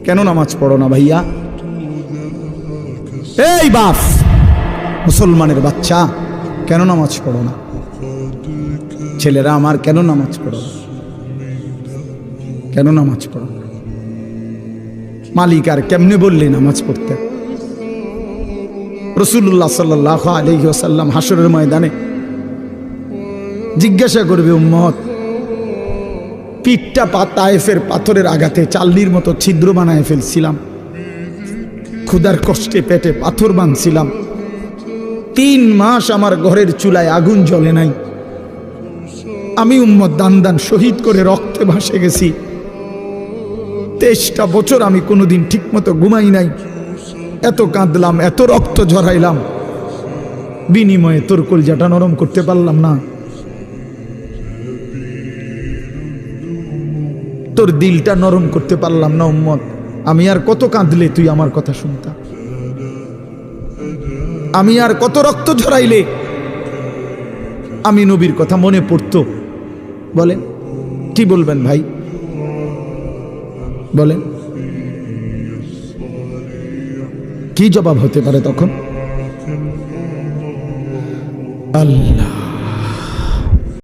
কেন নামাজ পড়ো না ভাইয়া? এই বাপ, মুসলমানের বাচ্চা, কেন নামাজ পড়ো না? ছেলেরা আমার, কেন নামাজ পড়ো না? কেন নামাজ পড়ো? মালিক আর কেমনে বললে নামাজ পড়তে? রাসূলুল্লাহ সাল্লাল্লাহু আলাইহি ওয়াসাল্লাম হাসরের ময়দানে জিজ্ঞাসা করবে, উম্মত, পিঠটা তায়েফের পাথরের আঘাতে চাল্লির মতো ছিদ্র বানায় ফেলছিলাম, ক্ষুধার কষ্টে পেটে পাথর বাঁধছিলাম, 3 মাস আমার ঘরের চুলায় আগুন জ্বলে নাই, আমি উম্মত দান দান শহীদ করে রক্তে ভাসে গেছি, 23টা বছর আমি কোনোদিন ঠিক মতো ঘুমাই নাই, এত কাঁদলাম, এত রক্ত ঝরাইলাম, বিনিময়ে তোর কলজাটা নরম করতে পারলাম না, তোর দিলটা নরম করতে পারলাম না উম্মত। আমি আর কত কাঁদলে তুই আমার কথা শুনতা? আমি আর কত রক্ত ঝরাইলে আমি নবীর কথা মনে পড়তো? বলেন, কি বলবেন ভাই? বলেন, কি জবাব হতে পারে তখন? আল্লাহ